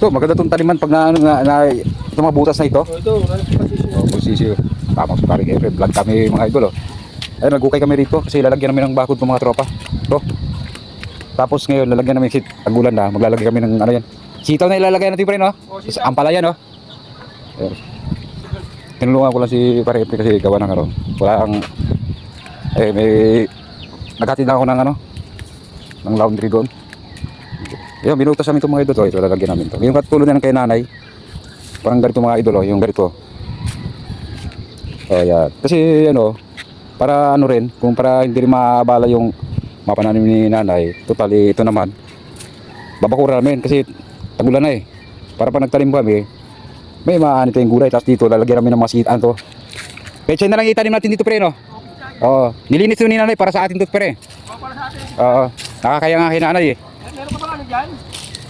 Ito, maganda itong taniman pag ito mga butas na ito. Ito, Posisyo. Tama sa paring Efren. Vlog kami mga idol. Ayun, nagukay kami rito kasi lalagyan namin ng bakod ng mga tropa. Ito. Tapos ngayon, lalagyan namin tagulan na. Maglalagay kami ng ano yan. Sitaw na ilalagay natin pa rin, no? Ampalaya, no? Ayun. Tinulungan ko lang si paring Efren kasi gawa ng ano. Wala ang... may... Naghatid lang ako ng ano. Ng laundry doon. Ayun, binutas namin itong mga idol. Ito, lalagyan namin ito. Yung katulad na ng kay nanay. Parang ganito mga idol, yung ganito. Ayan. Kasi ano, para ano rin, kung para hindi rin maabala yung mapananim ni nanay, totally ito naman, babakura namin kasi tagulan na eh. Para pag nagtanim kami, may maanito yung gulay. Tapos dito, lalagyan namin ng mga sitaan to. Pecha na lang itanim natin dito pre, no? Oo. Nilinis yun ni nanay para sa atin to pre. para sa atin. Oo. Nakakaya nga kay nanay eh. Meron ka pa ano dyan?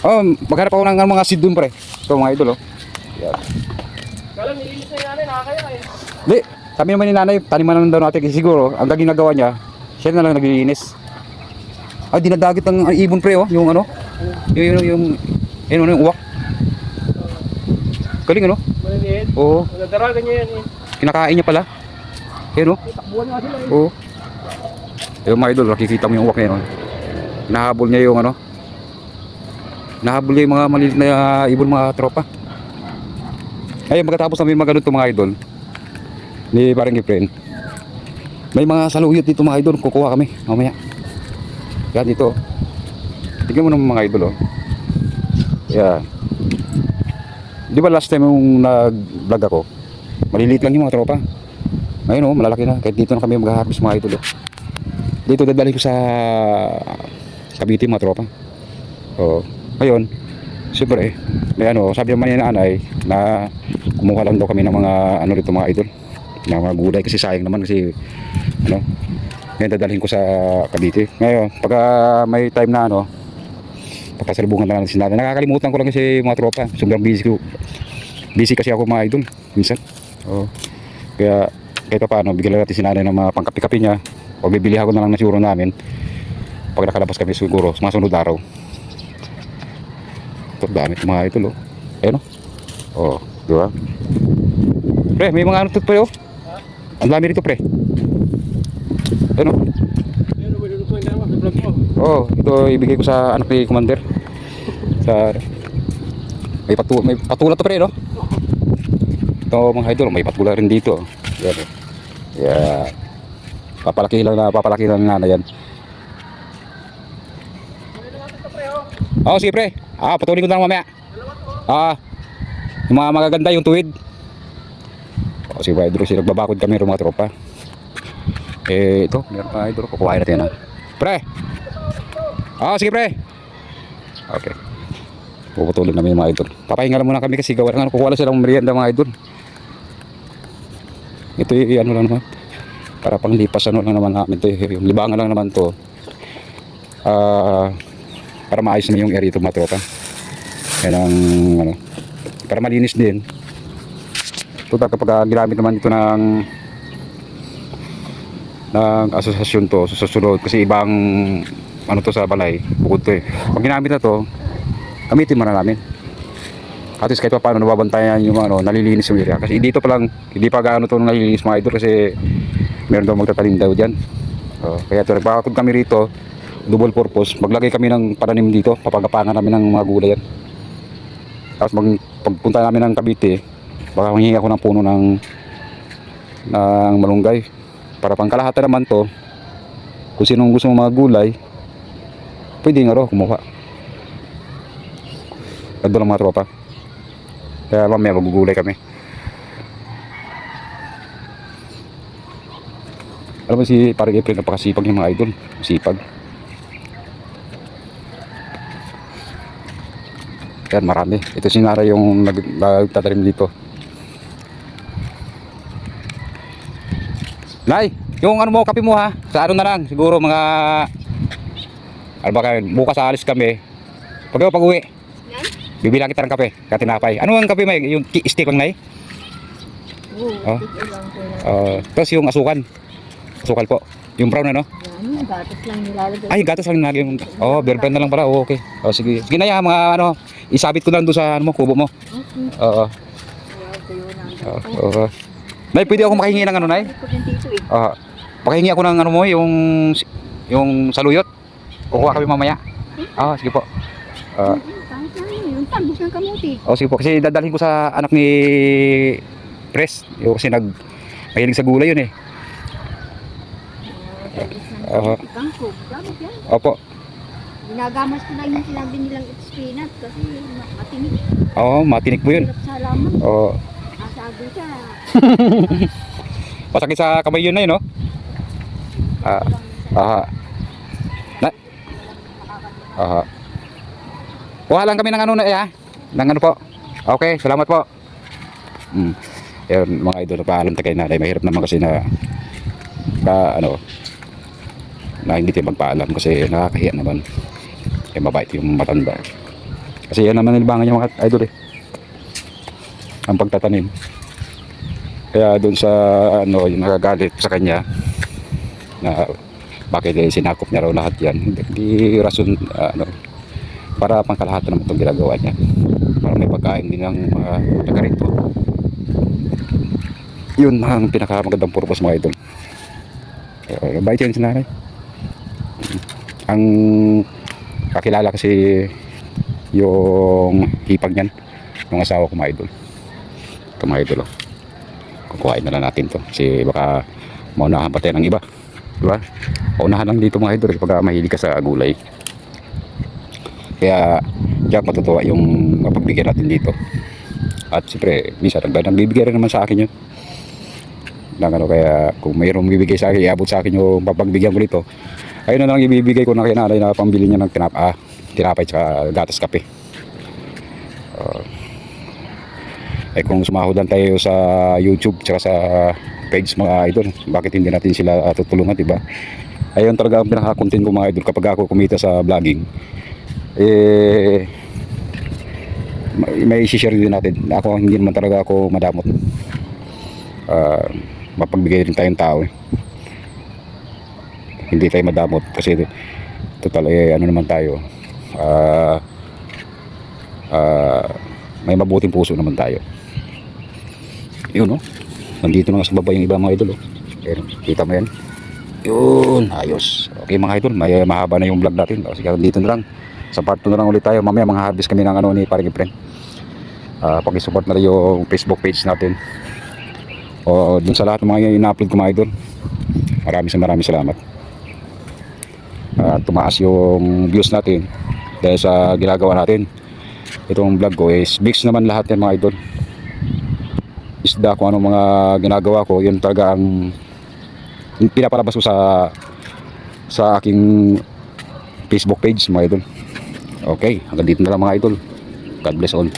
Oo, maghanap ako ng mga seed dun pre. Ito mga idol, oh. Yan. Kala nilinis na yung nanay, nakakaya eh. Hindi, sabi naman ni nanay, taniman na lang daw natin kasi siguro, ang ginagawa niya, siya na lang naglilinis. Ay, dinadagit ang ibon pre, oh, yung ano, yung uwak. Galing ano? Maliliit. Oo, Nadaragan niya yan eh. kinakain niya pala. Yan oh, Takbuhan nga sila eh. oo. Yung mga idol, nakikita mo yung uwak niya, no? Hinahabol niya yung ano, hinahabol niya yung mga maliit na ibon mga tropa. Ayun, pagkatapos namin magano'n ito mga idol, ni parang Efren, may mga saluyot dito mga idol, kukuha kami mamaya. Yan dito. Tignan mo naman mga idol, oh. Yan. Di ba last time yung nag-vlog ako, maliliit lang yung mga tropa. Ngayon oh, malalaki na. Kahit dito na kami mag-harvest mga idol, oh. Dito dadalhin ko sa Cavite mga tropa. So, ngayon, siyempre, may ano, sabi naman ni nanay na kumuha lang daw kami ng mga ano dito mga idol, ng mga gulay kasi sayang naman kasi ano, ngayon dadalhin ko sa Cavite. Ngayon, pagka may time na ano, papasalubungan lang natin si nanay. Nakakalimutan ko lang kasi mga tropa, sobrang busy kasi ako mga idol minsan. Kaya kahit pa paano, bigyan lang natin si nanay ng mga pangkapi-kapi niya o bibili ako na lang ng siguro namin pag nakalabas kami siguro sa mga sunod araw. Ito dami ito mga idol, oh. Ayun oh. Di ba? Pre, may mga ano ito pre, oh. Ang dami rito pre. Ayun oh. Ayun, may lulutuin ka naman sa vlog mo. Oh, ito ibigay ko sa anak ni Commander. Sa may patula to pre, no? Ito mga idol, may patula rin dito. Yan. Yeah. Papalaki lang na yan. Oh, sige pre. Patuloy ko na lang mamaya. Yung mga magaganda yung tuwid. Sige ba, idol, nagbabakod kami ng mga tropa. Ito, meron pa idol, kukuhain natin, ha. Pre. Sige pre. Okay. Puputulin namin yung mga idol. Papahinga lang muna kami kasi gawa na kukuha lang silang merienda mga idol. Ito yung ano lang naman. Para panglipas ano lang naman namin ito. Yung libangan lang naman to. Para maayos na yung area ito mga tropa. Yan ang ano, para malinis din. Total kapag ginamit naman ito ng asosasyon to sa susunod kasi ibang ano to sa balay bukod to eh. Pag ginamit na to, gamitin mo na namin. At least kahit pa paano nababantayan yung ano, nalilinis yung area. Kasi dito pa lang, hindi pa gaano to nalilinis mga idol kasi meron daw magtatanim daw dyan. Kaya ito, nagpakakod kami rito, double purpose. Maglagay kami ng pananim dito, papagapangan namin ng mga gulay yan. Tapos pagpunta namin ng Cavite, baka manghingi ako ng puno ng malunggay. Para pangkalahatan naman to, kung sinong gusto mga gulay, pwede nga ro, kumuha. Ganda lang mga tropa. Kaya mamaya magugulay kami. Alam mo si parang Efren, napakasipag yung mga idol. Sipag. Yan, marami. Ito si Nara yung nagtatanim dito. Nay, yung ano mo, kape mo ha. Sa ano na lang, siguro mga baka bukas alis kami. Pag-uwi, bibilang kita ng kape, katinapay. Ano ang kape may? Yung stick lang nay? Tapos yung asukan. Asukal po. Yung brown ano? Yan, gatas lang nilalagay. Ay, gatas lang nilagay. Bear brand na lang pala. Okay. Sige. Sige na yan, mga ano, isabit ko na lang doon sa ano mo, kubo mo. Okay. Oo. Kaya kayo na. Oo. Nay, pwede ako makahingi ng ano, Nay? Ko din dito eh. Pakihingi ako ng ano mo, yung saluyot. Kukuha kami mamaya. Sige po. Kahit na yun. Tagos ng kamuti. Sige po, kasi dadalhin ko sa anak ni Pres. Kasi mahilig sa gulay yun eh. Tagos ng Aha. kamuti. Kangkog. Gamit yan. Opo. Ginagamas ko na yung sinabi nilang spinach kasi matinig. Matinik po yun. Hirap sa laman. Asabi siya. Masakit sa kamay yun na yun, no? Kuha lang kami ng ano na ng ano po. Okay, salamat po. Yun, mga idol, paalam tayo kay nanay. Mahirap naman kasi na hindi tayo magpaalam kasi nakakahiya naman. Mabait yung matanda. Kasi yan naman nilibangan niya mga idol eh. Ang pagtatanim. Kaya doon sa yung nagagalit sa kanya na bakit sinakop niya raw lahat yan. Hindi rason para pangkalahatan naman itong ginagawa niya. Para may pagkain din ng mga taga rito. Yun ang pinakamagandang purpose mga idol. Bait yan si nanay. Ang kakilala kasi yung hipag niyan ng asawa ko mga idol. Ito mga idol. Kukuhain na lang natin to kasi baka maunahan pa tayo ng iba, diba? Paunahan lang dito mga idol pag mahilig ka sa gulay. Kaya diyak matutuwa yung mapagbigyan natin dito. At siyempre minsan nagbibigay rin naman sa akin yun kaya kung mayroong bibigay sa akin, iabot sa akin yung papagbigyan ko dito, ayun na lang ibibigay ko na kay nanay na pambili niya ng tinapay tsaka gatas kape. Kung sumahodan tayo sa YouTube tsaka sa page mga idol, bakit hindi natin sila tutulungan, diba? Ayun talaga ang pinaka-content ko mga idol kapag ako kumita sa vlogging. May i-share din natin. Ako hindi naman talaga ako madamot. Mapagbigay rin tayong tao eh. Hindi tayo madamot kasi total ano naman tayo. May mabuting puso naman tayo. Yun, no? Nandito na sa baba yung iba mga idol, oh. Kita mo yan? Yun, ayos. Okay mga idol, mahaba na yung vlog natin. Kasi dito na lang. Sa part 2 na lang ulit tayo. Mamaya mga harvest kami ng ni Paring Efren. Pakisupport na rin yung Facebook page natin. Dun sa lahat ng mga ina-upload ko mga idol. Maraming salamat. Tumaas yung views natin dahil sa ginagawa natin. Itong vlog ko is mix naman lahat yan mga idol. Isda kung anong mga ginagawa ko, yun talaga ang pinapalabas ko sa aking Facebook page mga idol. Okay, hanggang dito na lang mga idol. God bless all.